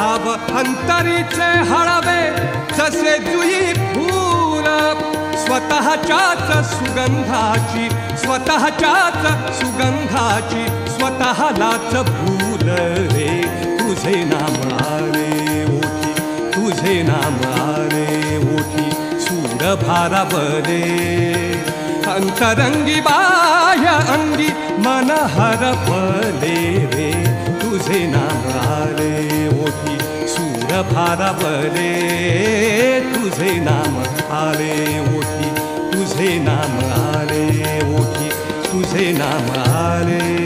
भाव अंतरीचे हळवे जसे जुई फूल स्वतःच्याच सुगंधाची स्वतःलाच भूल रे तुझे नाम आले ओठी तुझे नाम आले ओठी सूर भारावले अंतरंगी बाह्य अंगी मन हरपले रे तुझे नाम आले ओठी सूर भारावले तुझे नाम आले ओठी तुझे नाम आले ओठी तुझे नाम आले